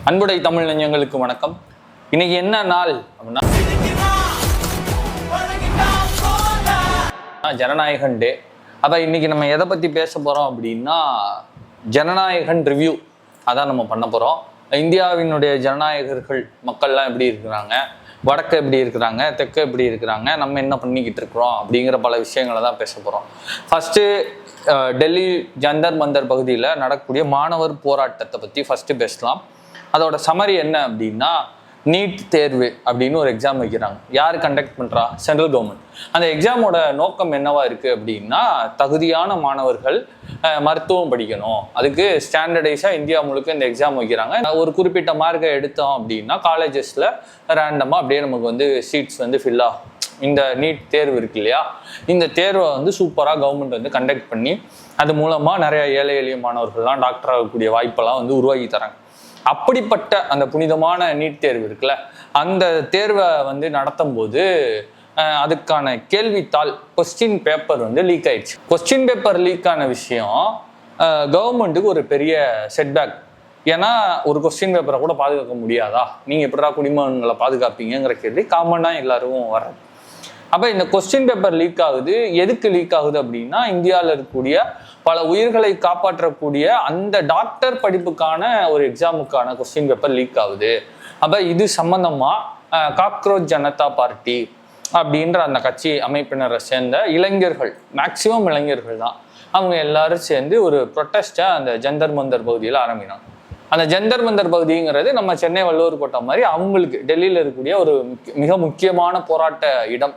அன்புடை தமிழ் நெஞ்சங்களுக்கு வணக்கம். இன்னைக்கு என்ன நாள் அப்படின்னா ஜனநாயகன் டே. அப்போ இன்னைக்கு நம்ம எதை பற்றி பேச போகிறோம் அப்படின்னா ஜனநாயகன் ரிவ்யூ அதான் நம்ம பண்ண போகிறோம். இந்தியாவினுடைய ஜனநாயகர்கள் மக்கள்லாம் எப்படி இருக்கிறாங்க, வடக்கு எப்படி இருக்கிறாங்க, தெற்கு எப்படி இருக்கிறாங்க, நம்ம என்ன பண்ணிக்கிட்டு இருக்கிறோம் அப்படிங்கிற பல விஷயங்களை தான் பேச போகிறோம். ஃபஸ்ட்டு டெல்லி ஜந்தர் மந்தர் பகுதியில் நடக்கக்கூடிய மாணவர் போராட்டத்தை பற்றி ஃபஸ்ட்டு பேசலாம். அதோட சமரி என்ன அப்படின்னா, நீட் தேர்வு அப்படின்னு ஒரு எக்ஸாம் வைக்கிறாங்க. யார் கண்டக்ட் பண்ணுறா? Central government. அந்த எக்ஸாமோட நோக்கம் என்னவா இருக்குது அப்படின்னா, தகுதியான மாணவர்கள் மருத்துவம் படிக்கணும், அதுக்கு ஸ்டாண்டர்டைஸாக இந்தியா முழுக்க இந்த எக்ஸாம் வைக்கிறாங்க. ஒரு குறிப்பிட்ட மார்க்கை எடுத்தோம் அப்படின்னா காலேஜஸில் ரேண்டமாக அப்படியே நமக்கு சீட்ஸ் ஃபில் ஆகும். இந்த நீட் தேர்வு இருக்கு இல்லையா, இந்த தேர்வை சூப்பராக கவர்மெண்ட் கண்டக்ட் பண்ணி அது மூலமாக நிறைய ஏழை எளிய மாணவர்கள்லாம் டாக்டர் ஆகக்கூடிய வாய்ப்பெல்லாம் உருவாக்கி தராங்க. அப்படிப்பட்ட அந்த புனிதமான நீட் தேர்வு இருக்குல்ல, அந்த தேர்வை நடத்தும் போது அதுக்கான கேள்வித்தாள் கொஸ்டின் பேப்பர் லீக் ஆயிடுச்சு. கொஸ்டின் பேப்பர் லீக் ஆன விஷயம் கவர்மெண்ட்டுக்கு ஒரு பெரிய செட்பேக். ஏன்னா ஒரு கொஸ்டின் பேப்பரை கூட பாதுகாக்க முடியாதா, நீங்கள் எப்படிடா குடிமகன்களை பாதுகாப்பீங்கிற கேள்வி காமனாக எல்லாரும் வர்றது. அப்போ இந்த கொஸ்டின் பேப்பர் லீக் ஆகுது. எதுக்கு லீக் ஆகுது அப்படின்னா, இந்தியாவில் இருக்கக்கூடிய பல உயிர்களை காப்பாற்றக்கூடிய அந்த டாக்டர் படிப்புக்கான ஒரு எக்ஸாமுக்கான கொஸ்டின் பேப்பர் லீக் ஆகுது. அப்போ இது சம்பந்தமாக காக்ரோச் ஜனதா பார்ட்டி அப்படின்ற அந்த கட்சி அமைப்பினரை சேர்ந்த இளைஞர்கள், மேக்சிமம் இளைஞர்கள் தான், அவங்க எல்லாரும் சேர்ந்து ஒரு ப்ரொட்டஸ்டை அந்த ஜந்தர் மந்தர் பகுதியில் ஆரம்பினாங்க. அந்த ஜந்தர் மந்தர் பகுதிங்கிறது நம்ம சென்னை வள்ளுவர் கோட்டம் மாதிரி அவங்களுக்கு டெல்லியில் இருக்கக்கூடிய ஒரு மிக முக்கியமான போராட்ட இடம்.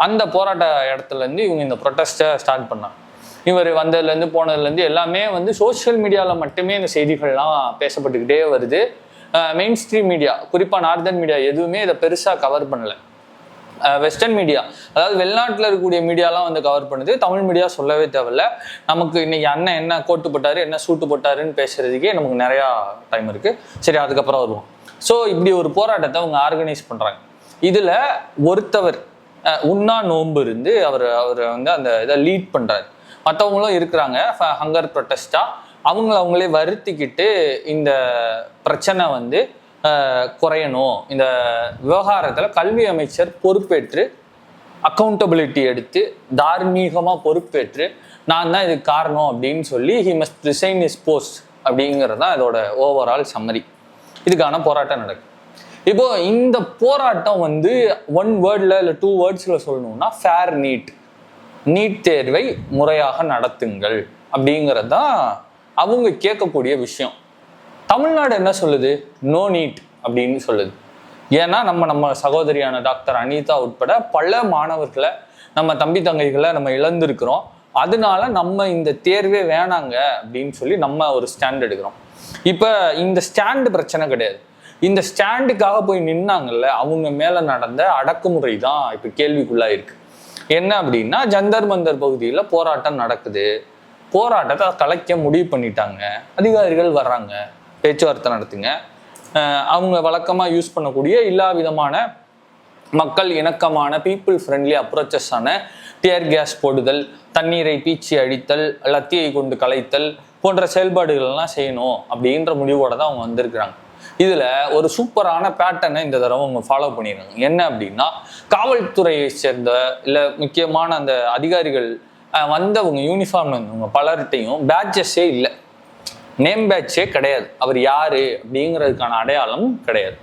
அந்த போராட்ட இடத்துலேருந்து இவங்க இந்த ப்ரொட்டஸ்ட்டை ஸ்டார்ட் பண்ணாங்க. இவர் வந்ததுலேருந்து போனதுலேருந்து எல்லாமே சோஷியல் மீடியாவில் மட்டுமே இந்த செய்திகள்லாம் பேசப்பட்டுக்கிட்டே வருது. மெயின் ஸ்ட்ரீம் மீடியா, குறிப்பாக நார்தர்ன் மீடியா எதுவுமே இதை பெருசாக கவர் பண்ணலை. வெஸ்டர்ன் மீடியா, அதாவது வெளிநாட்டில் இருக்கக்கூடிய மீடியாலாம் கவர் பண்ணுது. தமிழ் மீடியா சொல்லவே தேவையில்ல. நமக்கு இன்னைக்கு அண்ணன் என்ன கோட்டு போட்டாரு, என்ன சூட்டு போட்டாருன்னு பேசுறதுக்கே நமக்கு நிறையா டைம் இருக்குது. சரி, அதுக்கப்புறம் வருவோம். ஸோ இப்படி ஒரு போராட்டத்தை அவங்க ஆர்கனைஸ் பண்ணுறாங்க. இதில் ஒருத்தவர் உண்ணா நோன்பு இருந்து அவர் அந்த இதை லீட் பண்ணுறாரு. மற்றவங்களும் இருக்கிறாங்க ஹங்கர் ப்ரொட்டஸ்டாக. அவங்களே வருத்திக்கிட்டு இந்த பிரச்சனை குறையணும், இந்த விவகாரத்தில் கல்வி அமைச்சர் பொறுப்பேற்று அக்கௌண்டபிலிட்டி எடுத்து தார்மீகமாக பொறுப்பேற்று நான் தான் இதுக்கு காரணம் அப்படின்னு சொல்லி he must resign is post அப்படிங்கிறது தான் இதோட ஓவரால் சம்மரி. இதுக்கான போராட்டம் நடக்குது. இப்போ இந்த போராட்டம் ஒன் வேர்டில் இல்லை 2 வேர்ட்ஸில் சொல்லணும்னா ஃபேர் நீட் தேர்வை முறையாக நடத்துங்கள் அப்படிங்கிறது தான் அவங்க கேட்கக்கூடிய விஷயம். தமிழ்நாடு என்ன சொல்லுது? நோ நீட் அப்படின்னு சொல்லுது. ஏன்னா நம்ம சகோதரியான டாக்டர் அனிதா உட்பட பல மாணவர்களை, நம்ம தம்பி தங்கைகளை நம்ம இழந்திருக்கிறோம். அதனால நம்ம இந்த தேர்வே வேணாங்க அப்படின்னு சொல்லி நம்ம ஒரு ஸ்டாண்ட் எடுக்கிறோம். இப்போ இந்த ஸ்டாண்டு பிரச்சனை கிடையாது. இந்த ஸ்டாண்டுக்காக போய் நின்னாங்கல்ல, அவங்க மேலே நடந்த அடக்குமுறை தான் இப்போ கேள்விக்குள்ளாயிருக்கு. என்ன அப்படின்னா, ஜந்தர் மந்தர் பகுதியில் போராட்டம் நடக்குது. போராட்டத்தை கலைக்க முடிவு பண்ணிட்டாங்க. அதிகாரிகள் வர்றாங்க, பேச்சுவார்த்தை நடத்துங்க. அவங்க வழக்கமாக யூஸ் பண்ணக்கூடிய எல்லா விதமான மக்கள் இணக்கமான பீப்புள் ஃப்ரெண்ட்லி அப்ரோச்சஸான டியர் கேஸ் போடுதல், தண்ணீரை பீச்சி அழித்தல், லத்தியை கொண்டு கலைத்தல் போன்ற செயல்பாடுகள்லாம் செய்யணும் அப்படின்ற முடிவோடு தான் அவங்க வந்திருக்கிறாங்க. இதில் ஒரு சூப்பரான பேட்டர்னை இந்த தடவை அவங்க ஃபாலோ பண்ணிடுறாங்க. என்ன அப்படின்னா, காவல்துறையை சேர்ந்த இல்லை முக்கியமான அந்த அதிகாரிகள் வந்தவங்க யூனிஃபார்ம் வந்தவங்க பலர்கிட்டையும் பேட்சஸே இல்லை, நேம் பேட்சே கிடையாது. அவர் யார் அப்படிங்கிறதுக்கான அடையாளம் கிடையாது.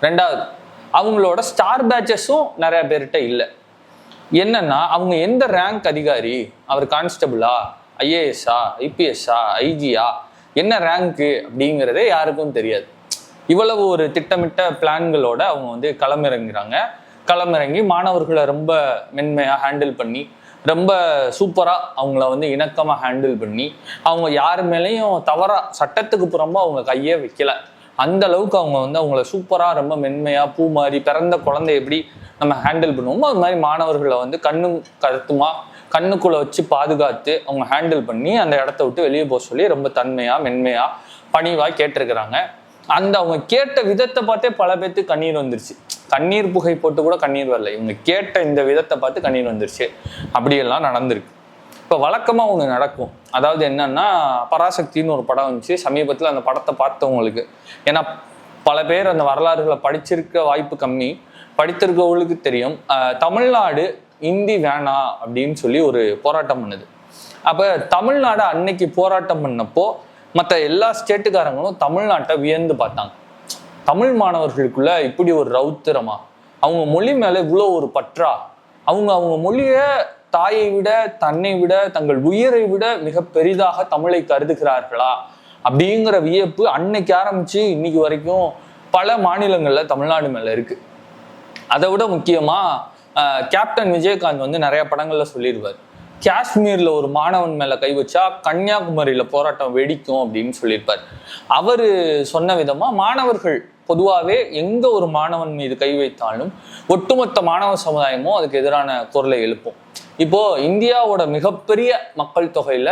ரெண்டாவது, அவங்களோட ஸ்டார் பேட்சஸும் நிறைய பேர்கிட்ட இல்லை. என்னன்னா, அவங்க எந்த ரேங்க் அதிகாரி, அவர் கான்ஸ்டபிளா, ஐஏஎஸ்ஸா, ஐபிஎஸ்ஸா, ஐஜியா, என்ன ரேங்க்கு அப்படிங்கிறதே யாருக்கும் தெரியாது. இவ்வளவு ஒரு திட்டமிட்ட பிளான்களோட அவங்க களமிறங்கி மாணவர்களை ரொம்ப மென்மையாக ஹேண்டில் பண்ணி, ரொம்ப சூப்பராக அவங்கள இணக்கமாக ஹேண்டில் பண்ணி, அவங்க யார் மேலேயும் தவறாக சட்டத்துக்கு புறம்பா அவங்க கையே வைக்கல. அந்த அளவுக்கு அவங்க அவங்கள சூப்பராக ரொம்ப மென்மையாக பூ மாதிரி பிறந்த குழந்தை எப்படி நம்ம ஹேண்டில் பண்ணுவோமோ அது மாதிரி மாணவர்களை கண்ணும் கருத்துமா கண்ணுக்குள்ளே வச்சு பாதுகாத்து அவங்க ஹேண்டில் பண்ணி அந்த இடத்த விட்டு வெளியே போக சொல்லி ரொம்ப தன்மையாக மென்மையாக பணிவாக கேட்டிருக்கிறாங்க. அந்த அவங்க கேட்ட விதத்தை பார்த்தே பல பேர்த்துக்கு கண்ணீர் வந்துருச்சு. கண்ணீர் புகை போட்டு கூட கண்ணீர் வரல, இவங்க கேட்ட இந்த விதத்தை பார்த்து கண்ணீர் வந்துருச்சு. அப்படியெல்லாம் நடந்திருக்கு. இப்போ வழக்கமாக ஒன்று நடக்கும். அதாவது என்னன்னா, பராசக்தின்னு ஒரு படம் வந்துச்சு சமீபத்தில். அந்த படத்தை பார்த்தவங்களுக்கு, ஏன்னா பல பேர் அந்த வரலாறுகளை படிச்சிருக்க வாய்ப்பு கம்மி, படித்திருக்கவங்களுக்கு தெரியும். தமிழ்நாடு இந்தி வேணாம் அப்படின்னு சொல்லி ஒரு போராட்டம் பண்ணுது. அப்போ தமிழ்நாடு அன்னைக்கு போராட்டம் பண்ணப்போ மற்ற எல்லா ஸ்டேட்டுக்காரங்களும் தமிழ்நாட்டை வியந்து பார்த்தாங்க. தமிழ் மாணவர்களுக்குள்ள இப்படி ஒரு ரௌத்திரமா, அவங்க மொழி மேல இவ்வளோ ஒரு பற்றா, அவங்க மொழியை தாயை விட, தன்னை விட, தங்கள் உயிரை விட மிக பெரிதாக தமிழை கருதுகிறார்களா அப்படிங்கிற வியப்பு அன்னைக்கு ஆரம்பிச்சு இன்னைக்கு வரைக்கும் பல மாநிலங்கள்ல தமிழ்நாடு மேல இருக்கு. அதை விட முக்கியமா கேப்டன் விஜயகாந்த் வந்து நிறைய படங்கள்ல சொல்லிடுவார், காஷ்மீர்ல ஒரு மாணவன் மேல கை வச்சா கன்னியாகுமரியில போராட்டம் வெடிக்கும் அப்படின்னு சொல்லியிருப்பார். அவரு சொன்ன விதமா மாணவர்கள் பொதுவாகவே எங்க ஒரு மாணவன் மீது கை வைத்தாலும் ஒட்டுமொத்த மாணவ சமுதாயமும் அதுக்கு எதிரான குரலை எழுப்பும். இப்போ இந்தியாவோட மிகப்பெரிய மக்கள் தொகையில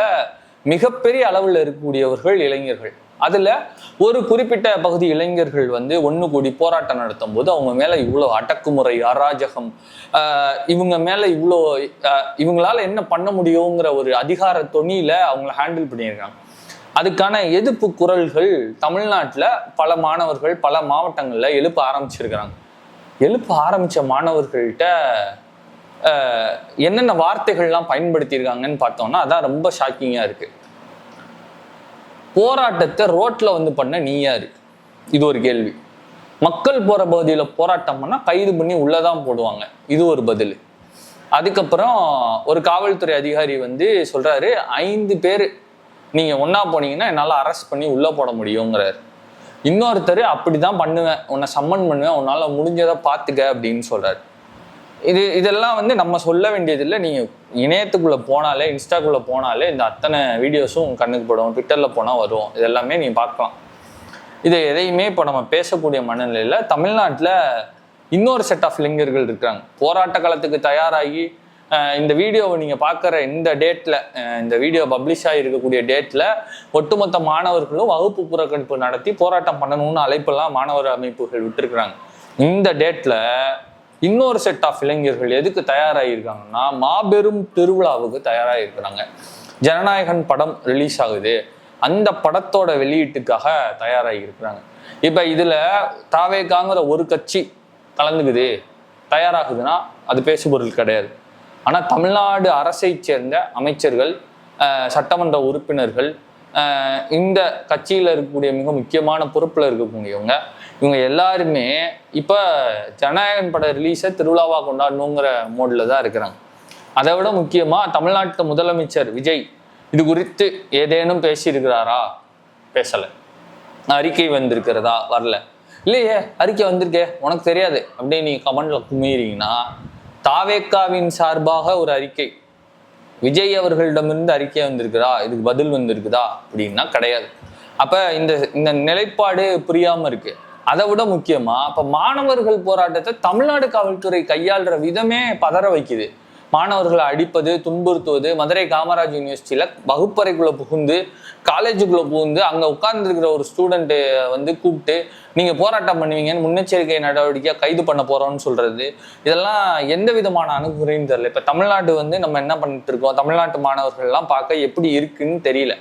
மிகப்பெரிய அளவில் இருக்கக்கூடியவர்கள் இளைஞர்கள். அதுல ஒரு குறிப்பிட்ட பகுதி இளைஞர்கள் வந்து ஒண்ணு கூடி போராட்டம் நடத்தும் போது அவங்க மேல இவ்வளோ அடக்குமுறை, அராஜகம், இவங்க மேல இவ்வளோ இவங்களால என்ன பண்ண முடியுங்கிற ஒரு அதிகார தொனியில அவங்கள ஹேண்டில் பண்ணியிருக்காங்க. அதுக்கான எதிர்ப்பு குரல்கள் தமிழ்நாட்டில் பல மாணவர்கள் பல மாவட்டங்களில் எழுப்ப ஆரம்பிச்சிருக்கிறாங்க. எழுப்ப ஆரம்பித்த மாணவர்கள்ட்ட என்னென்ன வார்த்தைகள்லாம் பயன்படுத்தியிருக்காங்கன்னு பார்த்தோம்னா அதான் ரொம்ப ஷாக்கிங்காக இருக்கு. போராட்டத்தை ரோட்டில் வந்து பண்ண நீ யாரு, இது ஒரு கேள்வி. மக்கள் போகிற பகுதியில் போராட்டம் பண்ணால் கைது பண்ணி உள்ளதான் போடுவாங்க, இது ஒரு பதில். அதுக்கப்புறம் ஒரு காவல்துறை அதிகாரி வந்து சொல்றாரு, 5 பேர் நீங்க ஒன்னா போனீங்கன்னா என்னால அரெஸ்ட் பண்ணி உள்ள போட முடியுங்கிறாரு. இன்னொருத்தர் அப்படிதான் பண்ணுவேன், உன்னை சம்மன் பண்ணுவேன், உன்னால முடிஞ்சதை பார்த்துக்க அப்படின்னு சொல்றாரு. இதெல்லாம் வந்து நம்ம சொல்ல வேண்டியதில்லை. நீங்க இணையத்துக்குள்ள போனாலே, இன்ஸ்டாக்குள்ள போனாலே இந்த அத்தனை வீடியோஸும் கண்ணுக்கு படும், ட்விட்டர்ல போனா வரும், இதெல்லாமே நீங்க பார்க்கலாம். இதை எதையுமே இப்போ நம்ம பேசக்கூடிய மனநிலையில தமிழ்நாட்டில் இன்னொரு செட் ஆஃப் இளைஞர்கள் இருக்கிறாங்க. போராட்ட காலத்துக்கு தயாராகி இந்த வீடியோவை நீங்க பார்க்குற இந்த டேட்ல, இந்த வீடியோ பப்ளிஷ் ஆகிருக்கக்கூடிய டேட்ல ஒட்டுமொத்த மாணவர்களும் வகுப்பு புறக்கணிப்பு நடத்தி போராட்டம் பண்ணணும்னு அழைப்பெல்லாம் மாணவர் அமைப்புகள் விட்டுருக்குறாங்க. இந்த டேட்ல இன்னொரு செட் ஆஃப் இளைஞர்கள் எதுக்கு தயாராகிருக்காங்கன்னா மாபெரும் திருவிழாவுக்கு தயாராகிருக்கிறாங்க. ஜனநாயகன் படம் ரிலீஸ் ஆகுது, அந்த படத்தோட வெளியீட்டுக்காக தயாராகி இருக்கிறாங்க. இப்ப இதுல தாவேகாங்கிற ஒரு கட்சி கலந்துக்குது, தயாராகுதுன்னா அது பேசுபொருள் கிடையாது. ஆனா தமிழ்நாடு அரசை சேர்ந்த அமைச்சர்கள், சட்டமன்ற உறுப்பினர்கள், இந்த கட்சியில இருக்கக்கூடிய மிக முக்கியமான பொறுப்புல இருக்கக்கூடியவங்க, இவங்க எல்லாருமே இப்ப ஜனநாயகன் பட ரிலீஸை திருவிழாவா கொண்டாடணுங்கிற மோட்ல தான் இருக்கிறாங்க. அதை விட முக்கியமா தமிழ்நாட்டு முதலமைச்சர் விஜய் இது குறித்து ஏதேனும் பேசியிருக்கிறாரா? பேசலை. அறிக்கை வந்திருக்கிறதா? வரல. இல்லையே, அறிக்கை வந்திருக்கே உனக்கு தெரியாது அப்படின்னு நீங்க கமெண்ட்ல குமிறீங்கன்னா, தாவேக்காவின் சார்பாக ஒரு அறிக்கை விஜய் அவர்களிடமிருந்து அறிக்கை வந்திருக்குதா, இதுக்கு பதில் வந்திருக்குதா அப்படின்னா கிடையாது. அப்ப இந்த நிலைப்பாடு புரியாம இருக்கு. அதை விட முக்கியமா இப்ப மாணவர்கள் போராட்டத்தை தமிழ்நாடு காவல்துறை கையாளுற விதமே பதற வைக்குது. மாணவர்களை அடிப்பது, துன்புறுத்துவது, மதுரை காமராஜ் யூனிவர்சிட்டியில வகுப்பறைக்குள்ள புகுந்து, காலேஜுக்குள்ள புகுந்து அங்க உட்கார்ந்துருக்கிற ஒரு ஸ்டூடெண்ட்டு வந்து கூப்பிட்டு நீங்க போராட்டம் பண்ணுவீங்கன்னு முன்னெச்சரிக்கை நடவடிக்கையா கைது பண்ண போறோம்னு சொல்றது, இதெல்லாம் எந்த விதமான அணுகுமுறைன்னு தெரியல. இப்ப தமிழ்நாடு வந்து நம்ம என்ன பண்ணிட்டு இருக்கோம், தமிழ்நாட்டு மாணவர்கள் எல்லாம் பார்க்க எப்படி இருக்குன்னு தெரியல.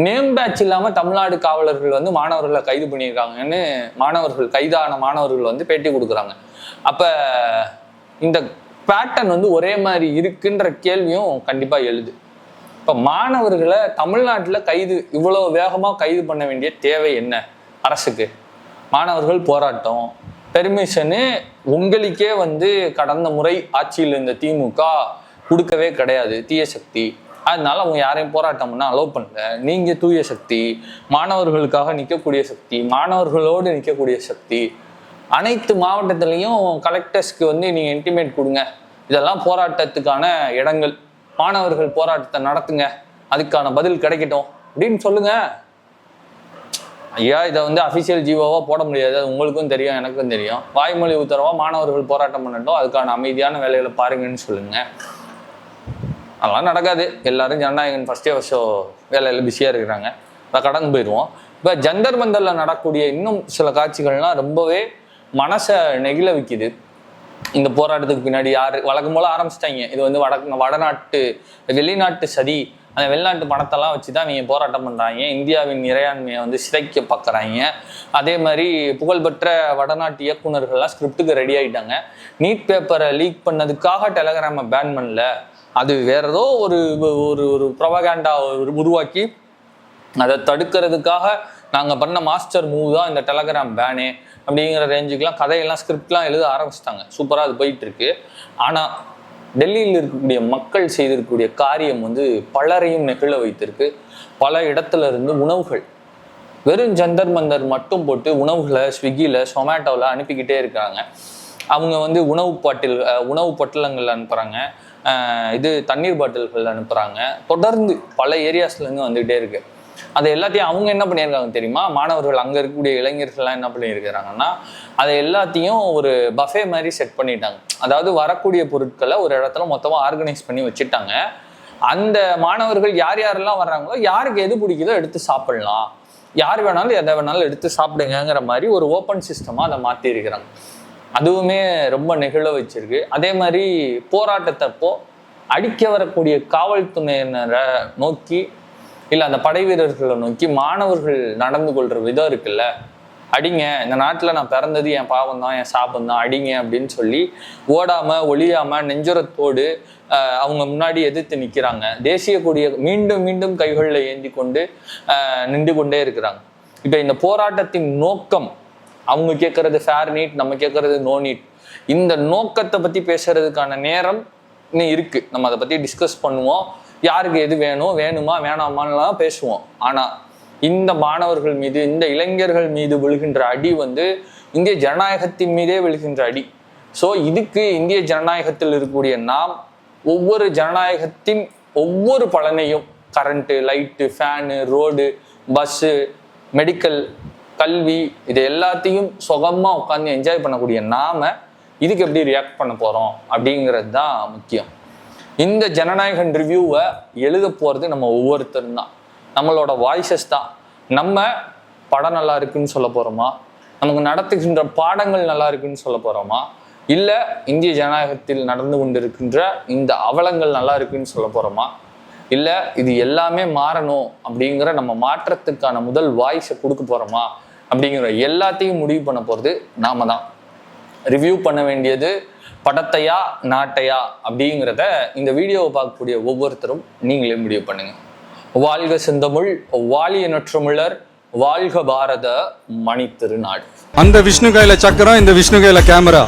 நேம் பேட்ச் இல்லாம தமிழ்நாடு காவலர்கள் வந்து மாணவர்களை கைது பண்ணியிருக்காங்கன்னு கைதான மாணவர்கள் வந்து பேட்டி கொடுக்குறாங்க. அப்ப இந்த பேட்டர்ன் வந்து ஒரே மாதிரி இருக்குன்ற கேள்வியும் கண்டிப்பா எழுது. இப்ப மாணவர்களை தமிழ்நாட்டுல இவ்வளவு வேகமா கைது பண்ண வேண்டிய தேவை என்ன அரசுக்கு? மாணவர்கள் போராட்டம் பெர்மிஷனு உங்களுக்கே வந்து கடந்த முறை ஆட்சியில் இருந்த திமுக கொடுக்கவே கிடையாது, தீய சக்தி. அதனால அவங்க யாரையும் போராட்டம் பண்ண அலோவ் பண்ணல. நீங்க தூய சக்தி, மாணவர்களுக்காக நிற்கக்கூடிய சக்தி, மாணவர்களோடு நிற்கக்கூடிய சக்தி, அனைத்து மாவட்டத்திலையும் கலெக்டர்ஸ்க்கு வந்து நீங்க இன்டிமேட் கொடுங்க, இதெல்லாம் போராட்டத்துக்கான இடங்கள், மாணவர்கள் போராட்டத்தை நடத்துங்க, அதுக்கான பதில் கிடைக்கட்டும் அப்படின்னு சொல்லுங்க. ஐயா, இதை வந்து அஃபிஷியல் ஜீவோவா போட முடியாது, அது உங்களுக்கும் தெரியும் எனக்கும் தெரியும். வாய்மொழி உத்தரவா மாணவர்கள் போராட்டம் பண்ணட்டும், அதுக்கான அமைதியான வேலைகளை பாருங்கன்னு சொல்லுங்க. அதெல்லாம் நடக்காது. எல்லாரும் Jana Nayagan first day first show வேலையில பிஸியாக இருக்கிறாங்க, அதை கடந்து போயிடுவோம். இப்போ ஜந்தர் மந்தரில் நடக்கூடிய இன்னும் சில காட்சிகள்லாம் ரொம்பவே மனசை நெகிழ வைக்குது. இந்த போராட்டத்துக்கு பின்னாடி யார் வழக்கம் போல ஆரம்பிச்சிட்டாங்க, இது வந்து வெளிநாட்டு சதி அந்த வெளிநாட்டு பணத்தெல்லாம் வச்சு தான் இவங்க போராட்டம் பண்ணுறாங்க. இந்தியாவின் இறையாண்மையை வந்து சிதைக்க பார்க்குறாங்க. அதே மாதிரி புகழ்பெற்ற வடநாட்டு இயக்குநர்கள்லாம் ஸ்கிரிப்டுக்கு ரெடி ஆகிட்டாங்க. நீட் பேப்பரை லீக் பண்ணதுக்காக டெலகிராமை பேன் பண்ணல, அது வேற ஏதோ ஒரு ஒரு ஒரு ப்ரொபகேண்டா உருவாக்கி அதை தடுக்கிறதுக்காக நாங்கள் பண்ண மாஸ்டர் மூவ் தான் இந்த டெலகிராம் பேனே அப்படிங்கிற ரேஞ்சுக்கெலாம் கதையெல்லாம் ஸ்கிரிப்ட்லாம் எழுத ஆரம்பிச்சிட்டாங்க. சூப்பராக அது போயிட்டுருக்கு. ஆனால் டெல்லியில் இருக்கக்கூடிய மக்கள் செய்திருக்கக்கூடிய காரியம் வந்து பலரையும் நெகிழ வைத்திருக்கு. பல இடத்துல இருந்து உணவுகள் வெறும் ஜந்தர் மந்தர் மட்டும் போட்டு உணவுகளை ஸ்விக்கியில் சொமேட்டோவில் அனுப்பிக்கிட்டே இருக்காங்க. அவங்க வந்து உணவு பொட்டலங்கள் அனுப்புகிறாங்க, தண்ணீர் பாட்டில்கள் அனுப்புகிறாங்க. தொடர்ந்து பல ஏரியாஸ்லேருந்து வந்துகிட்டே இருக்கு. அதை எல்லாத்தையும் அவங்க என்ன பண்ணியிருக்காங்க தெரியுமா? மாணவர்கள், அங்கே இருக்கக்கூடிய இளைஞர்கள்லாம் என்ன பண்ணியிருக்கிறாங்கன்னா, அதை எல்லாத்தையும் ஒரு பஃபே மாதிரி செட் பண்ணிட்டாங்க. அதாவது வரக்கூடிய பொருட்களை ஒரு இடத்துல மொத்தமாக ஆர்கனைஸ் பண்ணி வச்சுட்டாங்க. அந்த மாணவர்கள் யார் யாரெல்லாம் வர்றாங்களோ யாருக்கு எது பிடிக்குதோ எடுத்து சாப்பிடலாம், யார் வேணாலும் எதை வேணாலும் எடுத்து சாப்பிடுங்கிற மாதிரி ஒரு ஓப்பன் சிஸ்டமாக அதை மாற்றிருக்கிறாங்க. அதுவுமே ரொம்ப நெகிழ வச்சிருக்கு. அதே மாதிரி போராட்டத்தப்போ அடிக்க வரக்கூடிய காவல்துறையினரை நோக்கி இல்லை அந்த படை வீரர்களை நோக்கி மாணவர்கள் நடந்து கொள்கிற விதம் இருக்குல்ல, அடிங்க, இந்த நாட்டில் நான் பிறந்தது என் பாவம் தான், என் சாபம் தான், அடிங்க அப்படின்னு சொல்லி ஓடாமல் ஒளியாமல் நெஞ்சுரத்தோடு அவங்க முன்னாடி எதிர்த்து நிற்கிறாங்க. தேசிய கொடியை மீண்டும் மீண்டும் கைகளில் ஏந்தி கொண்டு நின்று கொண்டே இருக்கிறாங்க. இப்போ இந்த போராட்டத்தின் நோக்கம், அவங்க கேட்கறது ஃபேர் நீட், நம்ம கேட்கறது நோ நீட். இந்த நோக்கத்தை பற்றி பேசுறதுக்கான நேரம் இன்னும் இருக்குது. நம்ம அதை பற்றி டிஸ்கஸ் பண்ணுவோம். யாருக்கு எது வேணும், வேணுமா வேணாமான்லாம் பேசுவோம். ஆனால் இந்த மாணவர்கள் மீது, இந்த இளைஞர்கள் மீது விழுகின்ற அடி வந்து இந்திய ஜனநாயகத்தின் மீதே விழுகின்ற அடி. ஸோ இதுக்கு இந்திய ஜனநாயகத்தில் இருக்கக்கூடிய நாம் ஒவ்வொரு ஜனநாயகத்தின் ஒவ்வொரு பலனையும், current, light, fan, road, bus, medical, கல்வி, இது எல்லாத்தையும் சுகமாக உட்காந்து என்ஜாய் பண்ணக்கூடிய நாம இதுக்கு எப்படி ரியாக்ட் பண்ண போகிறோம் அப்படிங்கிறது தான் முக்கியம். இந்த ஜனநாயகன் ரிவ்யூவை எழுத போகிறது நம்ம ஒவ்வொருத்தரும் தான், நம்மளோட வாய்ஸஸ் தான். நம்ம படம் நல்லா இருக்குன்னு சொல்ல போகிறோமா, நமக்கு நடத்துகின்ற பாடங்கள் நல்லா இருக்குன்னு சொல்ல போகிறோமா, இல்லை இந்திய ஜனநாயகத்தில் நடந்து கொண்டிருக்கின்ற இந்த அவலங்கள் நல்லா இருக்குன்னு சொல்ல போகிறோமா, இல்லை இது எல்லாமே மாறணும் அப்படிங்கிற நம்ம மாற்றத்துக்கான முதல் வாய்ஸை கொடுக்க போகிறோமா அப்படிங்கிற எல்லாத்தையும் முடிவு பண்ண போகிறது நாம தான். ரிவ்யூ பண்ண வேண்டியது படத்தையா நாட்டையா அப்படிங்கிறத இந்த வீடியோவை பார்க்கக்கூடிய ஒவ்வொருத்தரும் நீங்களே முடிவு பண்ணுங்க. வாழ்க செந்தமிழ், வாழிய நற்றமிழர், வாழ்க பாரத மணி திருநாடு. அந்த விஷ்ணு கையில சக்கரம், இந்த விஷ்ணு கையில கேமரா.